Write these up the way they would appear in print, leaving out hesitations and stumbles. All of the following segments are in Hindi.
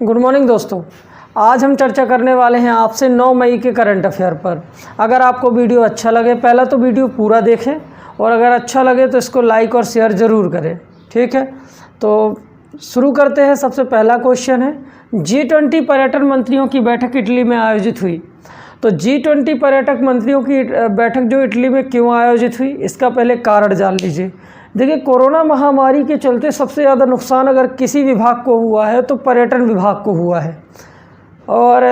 गुड मॉर्निंग दोस्तों। आज हम चर्चा करने वाले हैं आपसे 9 मई के करंट अफेयर पर। अगर आपको वीडियो अच्छा लगे पहला तो वीडियो पूरा देखें और अगर अच्छा लगे तो इसको लाइक और शेयर ज़रूर करें। ठीक है, तो शुरू करते हैं। सबसे पहला क्वेश्चन है, G20 पर्यटन मंत्रियों की बैठक इटली में आयोजित हुई। तो G20 पर्यटक मंत्रियों की बैठक जो इटली में क्यों आयोजित हुई, इसका पहले कारण जान लीजिए। देखिए, कोरोना महामारी के चलते सबसे ज़्यादा नुकसान अगर किसी विभाग को हुआ है तो पर्यटन विभाग को हुआ है और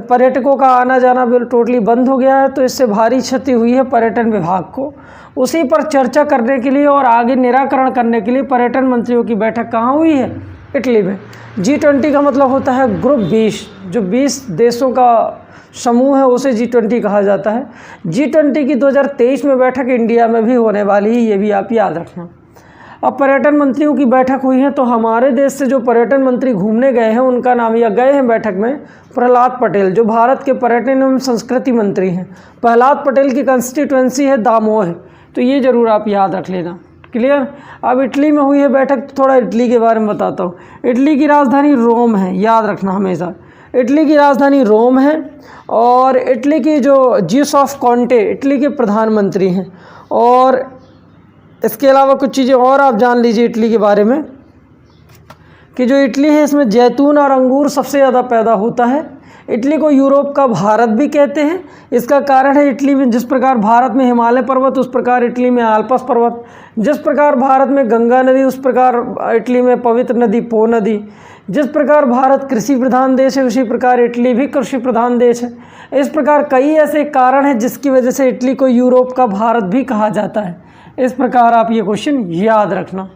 पर्यटकों का आना जाना बिल्कुल टोटली बंद हो गया है। तो इससे भारी क्षति हुई है पर्यटन विभाग को। उसी पर चर्चा करने के लिए और आगे निराकरण करने के लिए पर्यटन मंत्रियों की बैठक कहाँ हुई है? इटली में। G20 का मतलब होता है ग्रुप 20, जो 20 देशों का समूह है उसे G20 कहा जाता है। G20 की 2023 में बैठक इंडिया में भी होने वाली है, ये भी आप याद रखना। अब पर्यटन मंत्रियों की बैठक हुई है तो हमारे देश से जो पर्यटन मंत्री घूमने गए हैं उनका नाम या गए हैं बैठक में प्रहलाद पटेल, जो भारत के पर्यटन एवं संस्कृति मंत्री हैं। प्रहलाद पटेल की कंस्टिट्यूएंसी है दामोह है, तो ये ज़रूर आप याद रख लेना। क्लियर। अब इटली में हुई है बैठक, तो थोड़ा इटली के बारे में बताता हूँ। इटली की राजधानी रोम है, याद रखना हमेशा। इटली की राजधानी रोम है और इटली की जो जियुसेप्पे कॉन्टे इटली के प्रधानमंत्री हैं। और इसके अलावा कुछ चीज़ें और आप जान लीजिए इटली के बारे में कि जो इटली है इसमें जैतून और अंगूर सबसे ज़्यादा पैदा होता है। इटली को यूरोप का भारत भी कहते हैं। इसका कारण है इटली में जिस प्रकार भारत में हिमालय पर्वत उस प्रकार इटली में आल्प्स पर्वत, जिस प्रकार भारत में गंगा नदी उस प्रकार इटली में पवित्र नदी पो नदी, जिस प्रकार भारत कृषि प्रधान देश है उसी प्रकार इटली भी कृषि प्रधान देश है। इस प्रकार कई ऐसे कारण हैं जिसकी वजह से इटली को यूरोप का भारत भी कहा जाता है। इस प्रकार आप ये क्वेश्चन याद रखना।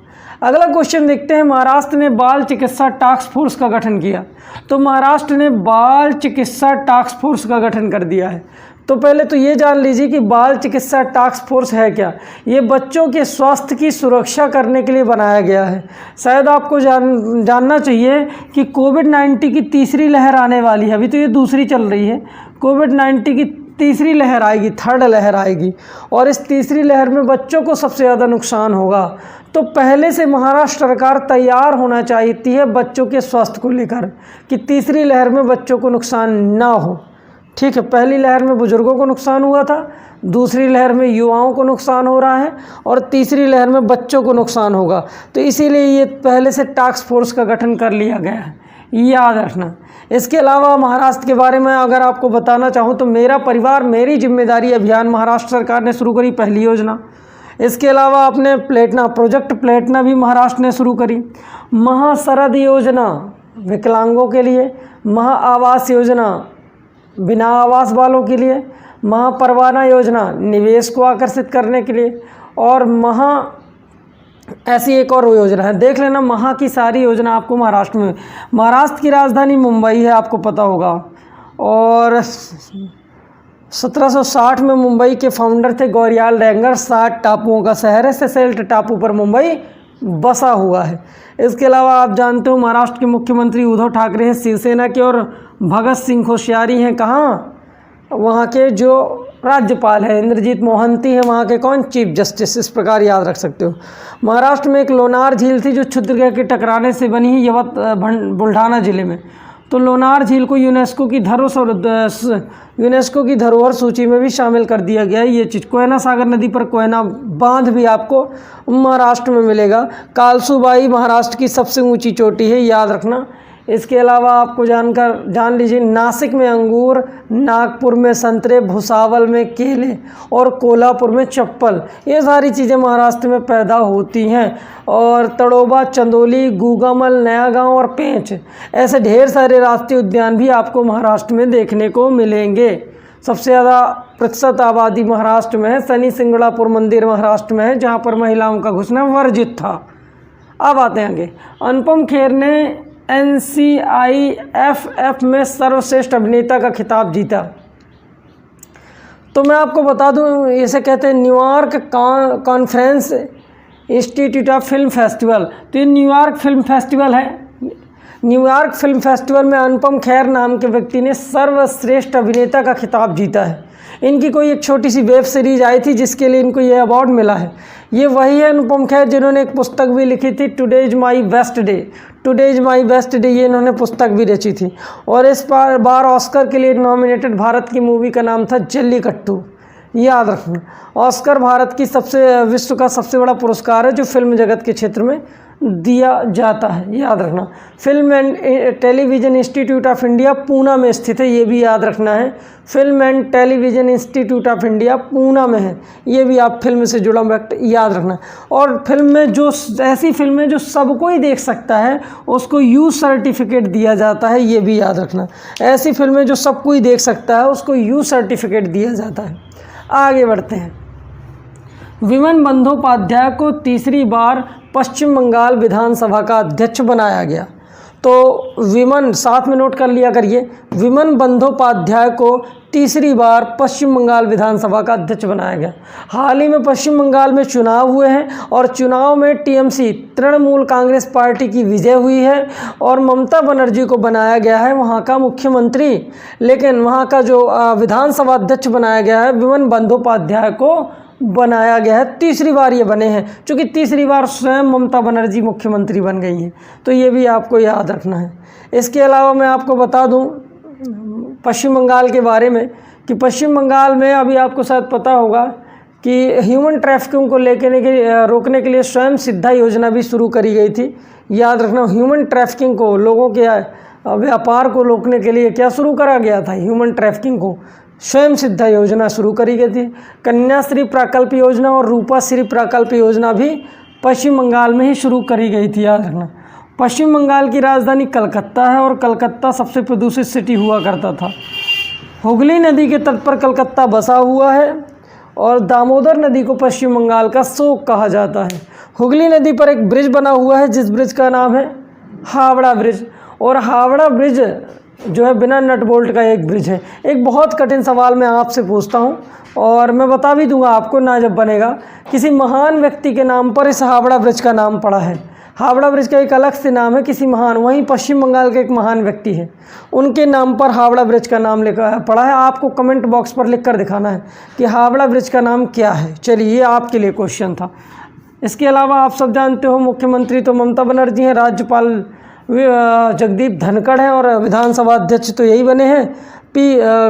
अगला क्वेश्चन देखते हैं, महाराष्ट्र ने बाल चिकित्सा टास्क फोर्स का गठन किया। तो महाराष्ट्र ने बाल चिकित्सा टास्क फोर्स का गठन कर दिया है। तो पहले तो ये जान लीजिए कि बाल चिकित्सा टास्क फोर्स है क्या। ये बच्चों के स्वास्थ्य की सुरक्षा करने के लिए बनाया गया है। शायद आपको जानना चाहिए कि कोविड-19 की तीसरी लहर आने वाली है। अभी तो ये दूसरी चल रही है, कोविड-19 की तीसरी लहर आएगी, थर्ड लहर आएगी और इस तीसरी लहर में बच्चों को सबसे ज़्यादा नुकसान होगा। तो पहले से महाराष्ट्र सरकार तैयार होना चाहती है बच्चों के स्वास्थ्य को लेकर कि तीसरी लहर में बच्चों को नुकसान ना हो। ठीक है, पहली लहर में बुजुर्गों को नुकसान हुआ था, दूसरी लहर में युवाओं को नुकसान हो रहा है और तीसरी लहर में बच्चों को नुकसान होगा। तो इसीलिए ये पहले से टास्क फोर्स का गठन कर लिया गया है, याद रखना। इसके अलावा महाराष्ट्र के बारे में अगर आपको बताना चाहूँ तो मेरा परिवार मेरी जिम्मेदारी अभियान महाराष्ट्र सरकार ने शुरू करी, पहली योजना। इसके अलावा अपने प्रोजेक्ट प्लेटना भी महाराष्ट्र ने शुरू करी। महाशरद योजना विकलांगों के लिए, महाआवास योजना बिना आवास वालों के लिए, महापरवाना योजना निवेश को आकर्षित करने के लिए और ऐसी एक और योजना है, देख लेना। महा की सारी योजना आपको महाराष्ट्र में। महाराष्ट्र की राजधानी मुंबई है, आपको पता होगा। और 1760 में मुंबई के फाउंडर थे गौरियाल रेंगर। 60 टापुओं का शहर है, सेसेल्ट टापू पर मुंबई बसा हुआ है। इसके अलावा आप जानते हो महाराष्ट्र के मुख्यमंत्री उद्धव ठाकरे हैं शिवसेना के और भगत सिंह कोश्यारी हैं कहाँ, वहाँ के जो राज्यपाल है। इंद्रजीत मोहंती है वहाँ के कौन, चीफ जस्टिस। इस प्रकार याद रख सकते हो। महाराष्ट्र में एक लोनार झील थी जो क्षुद्रग्रह के टकराने से बनी है, यवत बुल्ढाना जिले में। तो लोनार झील को यूनेस्को की धरोहर सूची में भी शामिल कर दिया गया है। ये चीज़ कोयना सागर नदी पर कोयना बांध भी आपको महाराष्ट्र में मिलेगा। कालसूबाई महाराष्ट्र की सबसे ऊंची चोटी है, याद रखना। इसके अलावा आपको जान लीजिए, नासिक में अंगूर, नागपुर में संतरे, भुसावल में केले और कोल्हापुर में चप्पल, ये सारी चीज़ें महाराष्ट्र में पैदा होती हैं। और तड़ोबा, चंदोली, गूगामल, नया गांव और पेंच, ऐसे ढेर सारे राष्ट्रीय उद्यान भी आपको महाराष्ट्र में देखने को मिलेंगे। सबसे ज़्यादा प्रतिशत आबादी महाराष्ट्र में है। शनि सिंगड़ापुर मंदिर महाराष्ट्र में है जहाँ पर महिलाओं का घुसना वर्जित था। अब आते हैं आगे। अनुपम खेर ने NCIFF में सर्वश्रेष्ठ अभिनेता का खिताब जीता। तो मैं आपको बता दूं, इसे कहते हैं New York conference institute of film festival. तो ये न्यूयॉर्क फिल्म फेस्टिवल है। न्यूयॉर्क फिल्म फेस्टिवल में अनुपम खेर नाम के व्यक्ति ने सर्वश्रेष्ठ अभिनेता का खिताब जीता है। इनकी कोई एक छोटी सी वेब सीरीज आई थी जिसके लिए इनको ये अवार्ड मिला है। ये वही है अनुपम खेर जिन्होंने एक पुस्तक भी लिखी थी, today is my best day. Today is my best day, ये इन्होंने पुस्तक भी रची थी। और इस बार ऑस्कर के लिए नॉमिनेटेड भारत की मूवी का नाम था जल्लीकट्टू। याद रखना, ऑस्कर भारत की विश्व का सबसे बड़ा पुरस्कार है जो फिल्म जगत के क्षेत्र में दिया जाता है। याद रखना, film and television institute of India Poona में स्थित है, ये भी याद रखना है। Film and television institute of India Poona में है, ये भी आप फिल्म से जुड़ा फैक्ट याद रखना। और फिल्म में जो ऐसी फिल्में जो सबको ही देख सकता है उसको यू सर्टिफिकेट दिया जाता है, ये भी याद रखना। ऐसी फिल्में जो सबको ही देख सकता है उसको यू सर्टिफिकेट दिया जाता है। आगे बढ़ते हैं। विमन बंदोपाध्याय को तीसरी बार पश्चिम बंगाल विधानसभा का अध्यक्ष बनाया गया। तो विमन, साथ में नोट कर लिया करिए, विमन बंदोपाध्याय को तीसरी बार पश्चिम बंगाल विधानसभा का अध्यक्ष बनाया गया। हाल ही में पश्चिम बंगाल में चुनाव हुए हैं और चुनाव में टीएमसी तृणमूल कांग्रेस पार्टी की विजय हुई है और ममता बनर्जी को बनाया गया है वहाँ का मुख्यमंत्री। लेकिन वहाँ का जो विधानसभा अध्यक्ष बनाया गया है विमन बंदोपाध्याय को बनाया गया है। तीसरी बार ये बने हैं, क्योंकि तीसरी बार स्वयं ममता बनर्जी मुख्यमंत्री बन गई हैं, तो ये भी आपको याद रखना है। इसके अलावा मैं आपको बता दूं पश्चिम बंगाल के बारे में कि पश्चिम बंगाल में अभी आपको शायद पता होगा कि ह्यूमन ट्रैफिकिंग को रोकने के लिए स्वयं सिद्धा योजना भी शुरू करी गई थी। याद रखना, ह्यूमन ट्रैफिकिंग को, लोगों के व्यापार को रोकने के लिए क्या शुरू करा गया था, ह्यूमन ट्रैफिकिंग को स्वयं सिद्धा योजना शुरू करी गई थी। कन्याश्री प्रकल्प योजना और रूपाश्री प्रकल्प योजना भी पश्चिम बंगाल में ही शुरू करी गई थी। याद रखना, पश्चिम बंगाल की राजधानी कलकत्ता है और कलकत्ता सबसे प्रदूषित सिटी हुआ करता था। हुगली नदी के तट पर कलकत्ता बसा हुआ है और दामोदर नदी को पश्चिम बंगाल का शोक कहा जाता है। हुगली नदी पर एक ब्रिज बना हुआ है जिस ब्रिज का नाम है हावड़ा ब्रिज, और हावड़ा ब्रिज जो है बिना नट बोल्ट का एक ब्रिज है। एक बहुत कठिन सवाल मैं आपसे पूछता हूँ और मैं बता भी दूंगा आपको ना जब बनेगा। किसी महान व्यक्ति के नाम पर इस हावड़ा ब्रिज का नाम पड़ा है। हावड़ा ब्रिज का एक अलग से नाम है किसी महान, वहीं पश्चिम बंगाल के एक महान व्यक्ति है, उनके नाम पर हावड़ा ब्रिज का नाम पड़ा है। आपको कमेंट बॉक्स पर लिख कर दिखाना है कि हावड़ा ब्रिज का नाम क्या है। चलिए, ये आपके लिए क्वेश्चन था। इसके अलावा आप सब जानते हो मुख्यमंत्री तो ममता बनर्जी हैं, राज्यपाल जगदीप धनखड़ हैं और विधानसभा अध्यक्ष तो यही बने हैं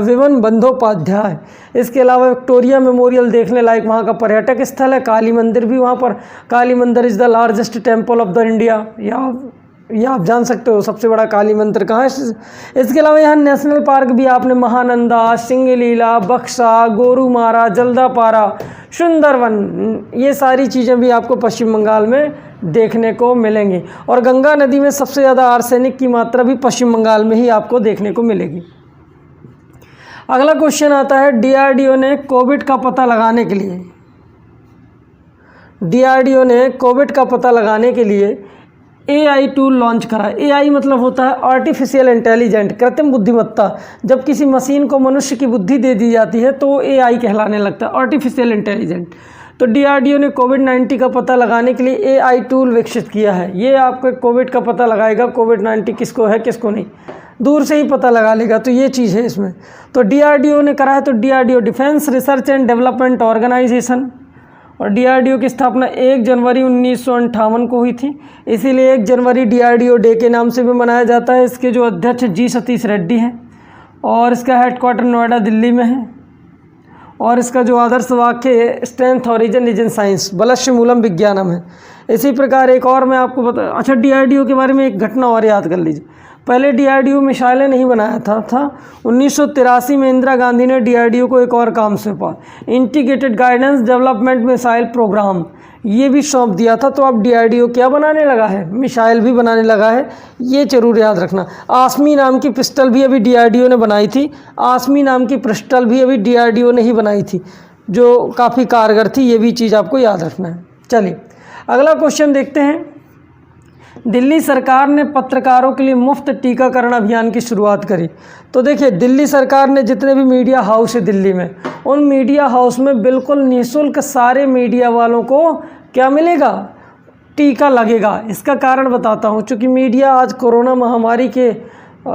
विमन बंदोपाध्याय। इसके अलावा विक्टोरिया मेमोरियल देखने लायक वहाँ का पर्यटक स्थल है। काली मंदिर भी वहाँ पर, काली मंदिर is the largest temple of the India, या आप जान सकते हो सबसे बड़ा काली मंदिर कहाँ है। इसके अलावा यहाँ नेशनल पार्क भी आपने महानंदा, सिंगलीला, बक्सा, गोरुमारा, जल्दापारा, सुंदरवन, ये सारी चीज़ें भी आपको पश्चिम बंगाल में देखने को मिलेंगी। और गंगा नदी में सबसे ज़्यादा आर्सेनिक की मात्रा भी पश्चिम बंगाल में ही आपको देखने को मिलेगी। अगला क्वेश्चन आता है, डीआरडीओ ने कोविड का पता लगाने के लिए AI टूल लॉन्च करा। AI मतलब होता है आर्टिफिशियल इंटेलिजेंट, कृत्रिम बुद्धिमत्ता। जब किसी मशीन को मनुष्य की बुद्धि दे दी जाती है तो AI कहलाने लगता है, आर्टिफिशियल इंटेलिजेंट। तो DRDO ने कोविड-19 का पता लगाने के लिए AI टूल विकसित किया है। ये आपको कोविड का पता लगाएगा, कोविड-19 किसको है किसको नहीं, दूर से ही पता लगा लेगा। तो ये चीज़ है इसमें। तो DRDO ने करा है। तो DRDO defence research and development organisation, और DRDO की स्थापना 1 जनवरी 1958 को हुई थी, इसीलिए 1 जनवरी DRDO डे के नाम से भी मनाया जाता है। इसके जो अध्यक्ष जी सतीश रेड्डी हैं और इसका हेडक्वार्टर नोएडा दिल्ली में है। और इसका जो आदर्श वाक्य है, strength origin is in science, बलस्य मूलम विज्ञानम है। इसी प्रकार एक और मैं आपको बता, अच्छा DRDO के बारे में एक घटना और याद कर लीजिए। पहले DRDO मिसाइलें नहीं बनाया था 1983 में इंदिरा गांधी ने DRDO को एक और काम सौंपा, integrated guidance development missile programme, ये भी सौंप दिया था। तो अब DRDO क्या बनाने लगा है, मिसाइल भी बनाने लगा है, ये जरूर याद रखना। आसमी नाम की पिस्टल भी अभी DRDO ने बनाई थी, आसमी नाम की पिस्टल भी अभी DRDO ने ही बनाई थी, जो काफ़ी कारगर थी, ये भी चीज़ आपको याद रखना है। चलिए अगला क्वेश्चन देखते हैं। दिल्ली सरकार ने पत्रकारों के लिए मुफ्त टीकाकरण अभियान की शुरुआत करी। तो देखिए, दिल्ली सरकार ने जितने भी मीडिया हाउस है दिल्ली में, उन मीडिया हाउस में बिल्कुल निःशुल्क सारे मीडिया वालों को क्या मिलेगा, टीका लगेगा। इसका कारण बताता हूँ, चूँकि मीडिया आज कोरोना महामारी के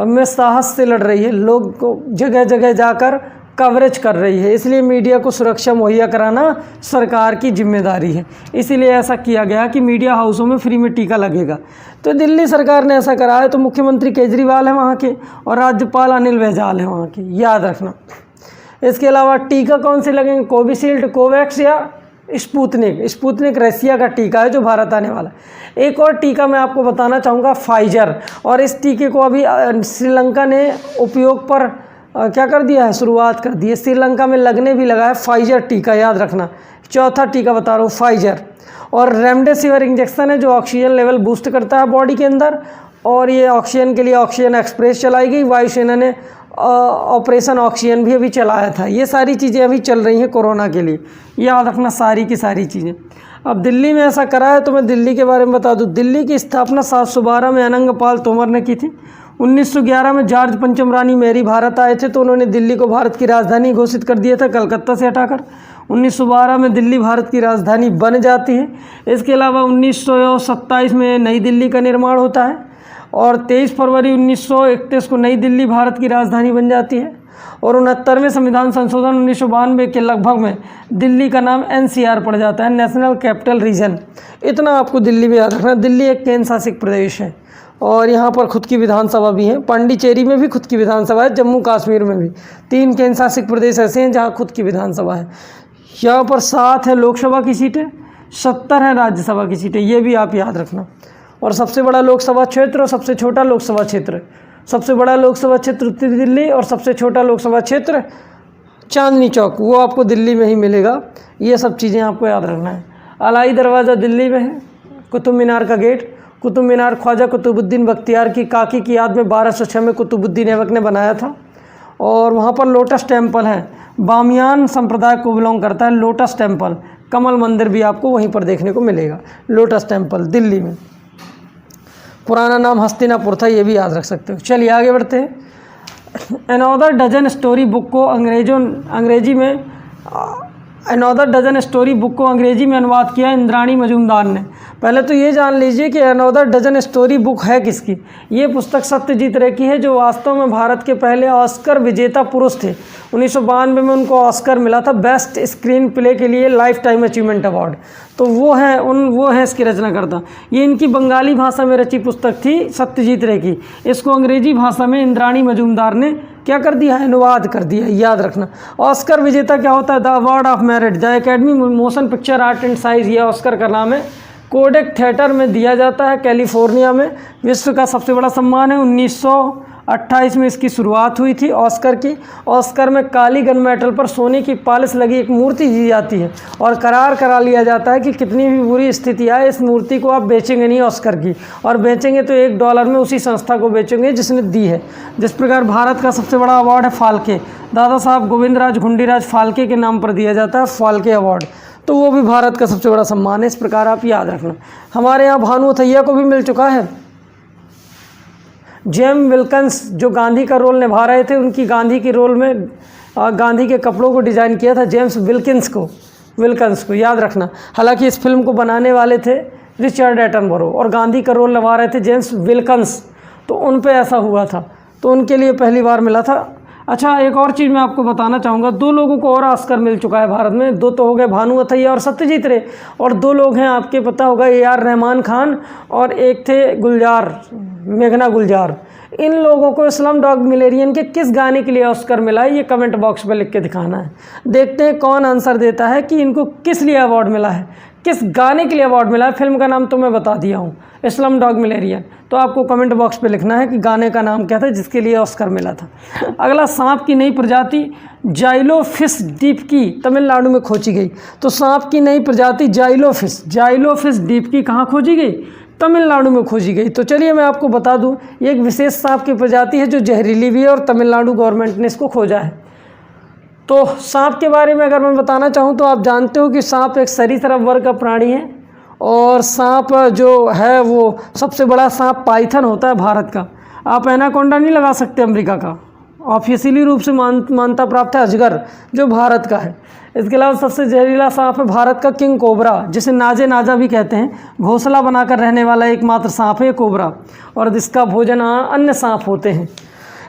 में साहस से लड़ रही है। लोग को जगह जगह जाकर कवरेज कर रही है, इसलिए मीडिया को सुरक्षा मुहैया कराना सरकार की जिम्मेदारी है। इसीलिए ऐसा किया गया कि मीडिया हाउसों में फ्री में टीका लगेगा। तो दिल्ली सरकार ने ऐसा करा है, तो मुख्यमंत्री केजरीवाल है वहाँ के और राज्यपाल अनिल बैजल है वहाँ के, याद रखना। इसके अलावा टीका कौन से लगेंगे? कोविशील्ड, कोवैक्स या स्पुतनिक। स्पुतनिक रसिया का टीका है जो भारत आने वाला है। एक और टीका मैं आपको बताना चाहूँगा, फाइजर, और इस टीके को अभी श्रीलंका ने उपयोग पर क्या कर दिया है, शुरुआत कर दी है। श्रीलंका में लगने भी लगा है फाइजर टीका, याद रखना। चौथा टीका बता रहा हूँ, फाइजर। और रेमडेसिविर इंजेक्शन है जो ऑक्सीजन लेवल बूस्ट करता है बॉडी के अंदर, और ये ऑक्सीजन के लिए ऑक्सीजन एक्सप्रेस चलाई गई। वायुसेना ने ऑपरेशन ऑक्सीजन भी अभी चलाया था। ये सारी चीज़ें अभी चल रही हैं कोरोना के लिए, याद रखना सारी की सारी चीज़ें। अब दिल्ली में ऐसा करा है तो मैं दिल्ली के बारे में बता दूं। दिल्ली की स्थापना 712 में अनंगपाल तोमर ने की थी। 1911 में जॉर्ज पंचम रानी मेरी भारत आए थे तो उन्होंने दिल्ली को भारत की राजधानी घोषित कर दिया था कलकत्ता से हटाकर। 1912 में दिल्ली भारत की राजधानी बन जाती है। इसके अलावा 1927 में नई दिल्ली का निर्माण होता है और 23 फरवरी 1931 को नई दिल्ली भारत की राजधानी बन जाती है। और 69वें संविधान संशोधन 1992 के लगभग में दिल्ली का नाम NCR पड़ जाता है, नेशनल कैपिटल रीजन। इतना आपको दिल्ली में याद रखना। दिल्ली एक केंद्र शासित प्रदेश है और यहाँ पर खुद की विधानसभा भी है। पांडिचेरी में भी खुद की विधानसभा है, जम्मू कश्मीर में भी। 3 केंद्र शासित प्रदेश ऐसे हैं जहाँ खुद की विधानसभा है। यहाँ पर 7 है लोकसभा की सीटें, 70 है राज्यसभा की सीटें, ये भी आप याद रखना। और सबसे बड़ा लोकसभा क्षेत्र और सबसे छोटा लोकसभा क्षेत्र, सबसे बड़ा लोकसभा क्षेत्र उत्तरी दिल्ली और सबसे छोटा लोकसभा क्षेत्र चांदनी चौक, वो आपको दिल्ली में ही मिलेगा। ये सब चीज़ें आपको याद रखना है। अलाई दरवाज़ा दिल्ली में है। कुतुब मीनार का गेट, कुतुब मीनार ख्वाजा कुतुबुद्दीन बख्तियार की काकी की याद में 1206 में कुतुबुद्दीन ऐबक ने बनाया था। और वहाँ पर लोटस टेम्पल है, बामियान संप्रदाय को बिलोंग करता है लोटस टेम्पल। कमल मंदिर भी आपको वहीं पर देखने को मिलेगा, लोटस टेम्पल दिल्ली में। पुराना नाम हस्तिनापुर था, ये भी याद रख सकते हो। चलिए आगे बढ़ते हैं। अनदर डजन स्टोरी बुक को अंग्रेजी में अनुवाद किया इंद्राणी मजूमदार ने। पहले तो ये जान लीजिए कि अनदर डजन स्टोरी बुक है किसकी। ये पुस्तक सत्यजीत रे की है जो वास्तव में भारत के पहले ऑस्कर विजेता पुरुष थे। 1992 में उनको ऑस्कर मिला था बेस्ट स्क्रीन प्ले के लिए, लाइफ टाइम अचीवमेंट अवार्ड। तो वो है इसकी रचनाकर्ता। ये इनकी बंगाली भाषा में रची पुस्तक थी सत्यजीत रे की। इसको अंग्रेजी भाषा में इंद्राणी मजूमदार ने क्या कर दिया है, अनुवाद कर दिया है, याद रखना। ऑस्कर विजेता क्या होता है? The award of merit, the academy motion picture art and science, ये ऑस्कर का नाम है। कोडेक थिएटर में दिया जाता है कैलिफोर्निया में। विश्व का सबसे बड़ा सम्मान है। 1928 में इसकी शुरुआत हुई थी ऑस्कर की। ऑस्कर में काली गन मेटल पर सोने की पॉलिश लगी एक मूर्ति दी जाती है और करार करा लिया जाता है कि कितनी भी बुरी स्थिति आए इस मूर्ति को आप बेचेंगे नहीं ऑस्कर की, और बेचेंगे तो $1 में उसी संस्था को बेचेंगे जिसने दी है। जिस प्रकार भारत का सबसे बड़ा अवार्ड है फाल्के, दादा साहब गोविंदराज घुंडीराज फाल्के के नाम पर दिया जाता है फाल्के अवार्ड, तो वो भी भारत का सबसे बड़ा सम्मान है। इस प्रकार आप याद रखना। हमारे यहाँ भानु अथैया को भी मिल चुका है। जेम विल्किंस जो गांधी का रोल निभा रहे थे, उनकी गांधी के रोल में गांधी के कपड़ों को डिज़ाइन किया था जेम्स विल्किंस को याद रखना। हालांकि इस फिल्म को बनाने वाले थे रिचर्ड एटनबरो और गांधी का रोल निभा रहे थे जेम्स विल्किंस, तो उन पे ऐसा हुआ था, तो उनके लिए पहली बार मिला था। अच्छा, एक और चीज़ मैं आपको बताना चाहूँगा। 2 लोगों को और ऑस्कर मिल चुका है भारत में। 2 तो हो गए भानु अथैया और सत्यजीत रे, और 2 लोग हैं आपके पता होगा AR रहमान खान और एक थे मेघना गुलजार। इन लोगों को स्लमडॉग मिलेनियम के किस गाने के लिए ऑस्कर मिला है, ये कमेंट बॉक्स में लिख के दिखाना है। देखते हैं कौन आंसर देता है कि इनको किस लिए अवार्ड मिला है, किस गाने के लिए अवार्ड मिला है। फिल्म का नाम तो मैं बता दिया हूँ, स्लमडॉग मिलेनियम। तो आपको कमेंट बॉक्स पे लिखना है कि गाने का नाम क्या था जिसके लिए ऑस्कर मिला था। अगला, सांप की नई प्रजाति जाइलोफिस डीपकी तमिलनाडु में खोजी गई। तो सांप की नई प्रजाति जाइलोफिस डीपकी कहाँ खोजी गई? तमिलनाडु में खोजी गई। तो चलिए मैं आपको बता दूं, ये एक विशेष सांप की प्रजाति है जो जहरीली भी है और तमिलनाडु गवर्नमेंट ने इसको खोजा है। तो सांप के बारे में अगर मैं बताना चाहूँ तो आप जानते हो कि सांप एक सरीसृप वर्ग का प्राणी है, और सांप जो है वो सबसे बड़ा सांप पाइथन होता है भारत का। आप एनाकोंडा नहीं लगा सकते अमेरिका का, ऑफिशियली रूप से मान्यता प्राप्त है अजगर जो भारत का है। इसके अलावा सबसे जहरीला सांप है भारत का किंग कोबरा, जिसे नाजा भी कहते हैं। घोंसला बनाकर रहने वाला एकमात्र सांप है कोबरा, और जिसका भोजन अन्य सांप होते हैं।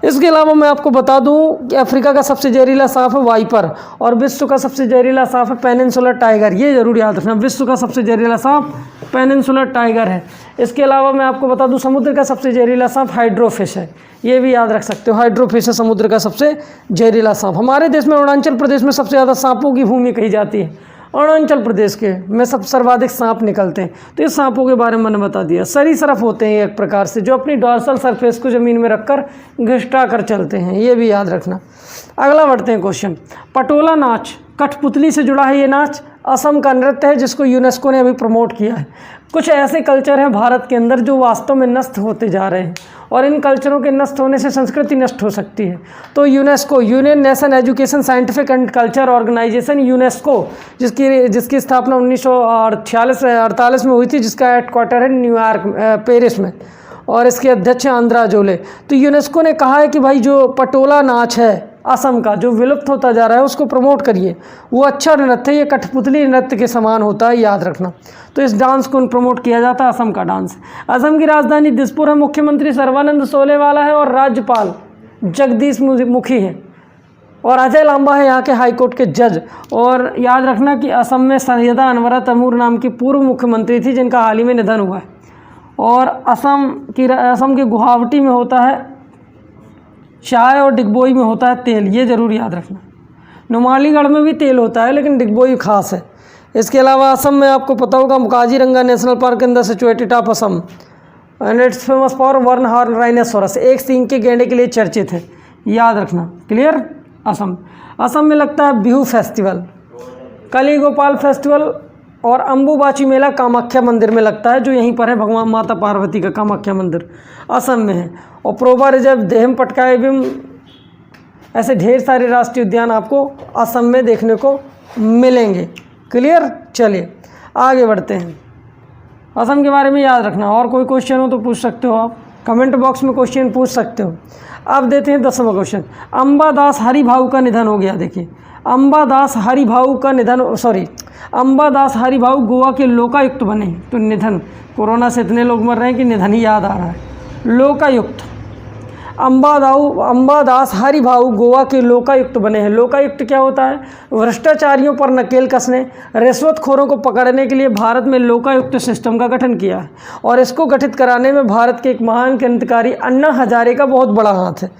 इसके अलावा मैं आपको बता दूं कि अफ्रीका का सबसे जहरीला सांप है वाइपर और विश्व का सबसे जहरीला सांप है पेनिनसुलर टाइगर। ये जरूर याद रखना, विश्व का सबसे जहरीला सांप पेनिनसुलर टाइगर है। इसके अलावा मैं आपको बता दूं समुद्र का सबसे जहरीला सांप हाइड्रोफिश है। ये भी याद रख सकते हो, हाइड्रोफिश है समुद्र का सबसे जहरीला सांप। हमारे देश में अरुणाचल प्रदेश में सबसे ज़्यादा सांपों की भूमि कही जाती है। अरुणाचल प्रदेश के में सब सर्वाधिक सांप निकलते हैं। तो इस सांपों के बारे में मैंने बता दिया। सरीसृप होते हैं एक प्रकार से, जो अपनी डॉर्सल सरफेस को ज़मीन में रखकर घिसटा कर चलते हैं। ये भी याद रखना। अगला बढ़ते हैं क्वेश्चन। पटोला नाच कठपुतली से जुड़ा है। ये नाच असम का नृत्य है जिसको यूनेस्को ने अभी प्रमोट किया है। कुछ ऐसे कल्चर हैं भारत के अंदर जो वास्तव में नष्ट होते जा रहे हैं और इन कल्चरों के नष्ट होने से संस्कृति नष्ट हो सकती है। तो UNESCO, union nation education scientific and culture organisation, UNESCO, जिसकी स्थापना 1948 में हुई थी, जिसका हेडक्वार्टर है न्यूयॉर्क पेरिस में, और इसके अध्यक्ष हैं आंद्रा जोले। तो यूनेस्को ने कहा है कि भाई जो पटोला नाच है असम का, जो विलुप्त होता जा रहा है, उसको प्रमोट करिए। वो अच्छा नृत्य है, ये कठपुतली नृत्य के समान होता है, याद रखना। तो इस डांस को प्रमोट किया जाता है, असम का डांस। असम की राजधानी दिसपुर है। मुख्यमंत्री सर्बानंद सोनोवाल है और राज्यपाल जगदीश मुखी है और अजय लांबा है यहाँ के हाईकोर्ट के जज। और याद रखना कि असम में सैयदा अनवरा तैमूर नाम की पूर्व मुख्यमंत्री थी जिनका हाल ही में निधन हुआ है। और असम के गुवाहाटी में होता है चाय और डिगबोई में होता है तेल। ये ज़रूर याद रखना। नुमालीगढ़ में भी तेल होता है लेकिन डिगबोई खास है। इसके अलावा असम में आपको पता होगा Kaziranga national park in the situated of Assam and it's famous for one horn rhinoceros. एक सींग के गैंडे के लिए चर्चित है, याद रखना। क्लियर। असम में लगता है बिहू फेस्टिवल, कली गोपाल फेस्टिवल और अम्बुबाची मेला कामाख्या मंदिर में लगता है, जो यहीं पर है, भगवान माता पार्वती का कामाख्या मंदिर असम में है। और प्रोबा रिजर्व, देहम पटका एवं ऐसे ढेर सारे राष्ट्रीय उद्यान आपको असम में देखने को मिलेंगे। क्लियर। चलिए आगे बढ़ते हैं। असम के बारे में याद रखना। और कोई क्वेश्चन हो तो पूछ सकते हो आप, कमेंट बॉक्स में क्वेश्चन पूछ सकते हो। अब देते हैं 10वां क्वेश्चन। अंबादास हरिभाऊ का निधन हो गया। देखिए अंबादास हरिभाऊ गोवा के लोकायुक्त बने। तो निधन, कोरोना से इतने लोग मर रहे हैं कि निधन ही याद आ रहा है। लोकायुक्त अंबादास हरिभाऊ गोवा के लोकायुक्त बने हैं। लोकायुक्त क्या होता है? भ्रष्टाचारियों पर नकेल कसने, रिश्वतखोरों को पकड़ने के लिए भारत में लोकायुक्त सिस्टम का गठन किया है। और इसको गठित कराने में भारत के एक महान क्रांतिकारी अन्ना हजारे का बहुत बड़ा हाथ है।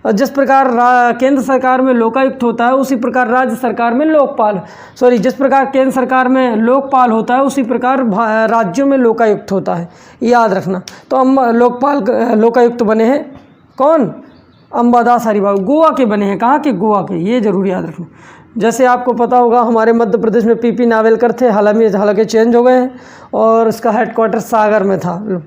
जिस प्रकार केंद्र सरकार में लोकायुक्त होता है उसी प्रकार राज्य सरकार में जिस प्रकार केंद्र सरकार में लोकपाल होता है उसी प्रकार राज्यों में लोकायुक्त होता है, याद रखना। तो लोकायुक्त बने हैं कौन? अंबादास हरिभाऊ गोवा के बने हैं। कहाँ के? गोवा के। ये जरूर याद रखना। जैसे आपको पता होगा हमारे मध्य प्रदेश में पीपी नावलकर थे, हालांकि चेंज हो गए हैं और इसका हेडक्वार्टर सागर में था।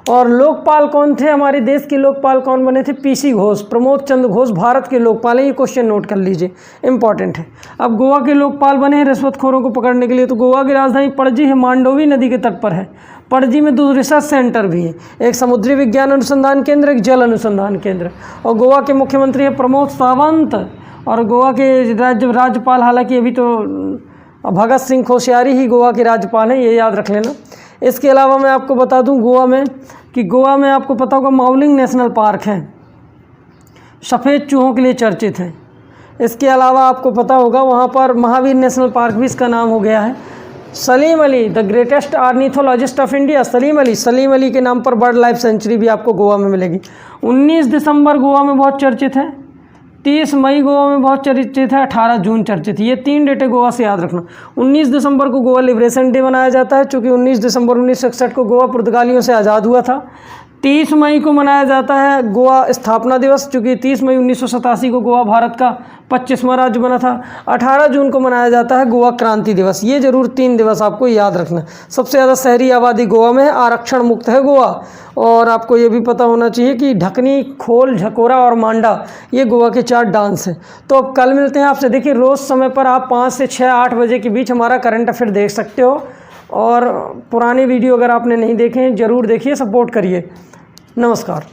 और लोकपाल कौन थे? हमारे देश के लोकपाल कौन बने थे? पीसी घोष, प्रमोद चंद्र घोष भारत के लोकपाल हैं। ये क्वेश्चन नोट कर लीजिए, इंपॉर्टेंट है। अब गोवा के लोकपाल बने हैं रिश्वतखोरों को पकड़ने के लिए। तो गोवा की राजधानी पणजी है, मांडोवी नदी के तट पर है। पणजी में 2 रिसर्च सेंटर भी है, एक समुद्री विज्ञान अनुसंधान केंद्र, एक जल अनुसंधान केंद्र। और गोवा के मुख्यमंत्री हैं प्रमोद सावंत और गोवा के राज्यपाल, हालांकि अभी तो भगत सिंह कोश्यारी ही गोवा के राज्यपाल हैं, ये याद रख लेना। इसके अलावा मैं आपको बता दूं गोवा में आपको पता होगा माउलिंग नेशनल पार्क है, सफ़ेद चूहों के लिए चर्चित है। इसके अलावा आपको पता होगा वहाँ पर महावीर नेशनल पार्क भी इसका नाम हो गया है। Salim Ali the greatest ornithologist of India, Salim Ali के नाम पर बर्ड लाइफ सेंचुरी भी आपको गोवा में मिलेगी। 19 दिसंबर गोवा में बहुत चर्चित है, 30 मई गोवा में बहुत चर्चित है, 18 जून चर्चित है। ये 3 डेटें गोवा से याद रखना। 19 दिसंबर को गोवा लिबरेशन डे मनाया जाता है, चूँकि 19 दिसंबर 1961 को गोवा पुर्तगालियों से आज़ाद हुआ था। 30 मई को मनाया जाता है गोवा स्थापना दिवस, चूँकि 30 मई 1987 को गोवा भारत का 25वां राज्य बना था। 18 जून को मनाया जाता है गोवा क्रांति दिवस। ये जरूर 3 दिवस आपको याद रखना। सबसे ज़्यादा शहरी आबादी गोवा में है, आरक्षण मुक्त है गोवा। और आपको ये भी पता होना चाहिए कि ढकनी, खोल, झकोरा और मांडा ये गोवा के 4 डांस हैं। तो अब कल मिलते हैं आपसे। देखिए रोज़ समय पर आप 5 से 6, 8 बजे के बीच हमारा करंट अफेयर देख सकते हो। और पुराने वीडियो अगर आपने नहीं देखे हैं ज़रूर देखिए, सपोर्ट करिए। नमस्कार।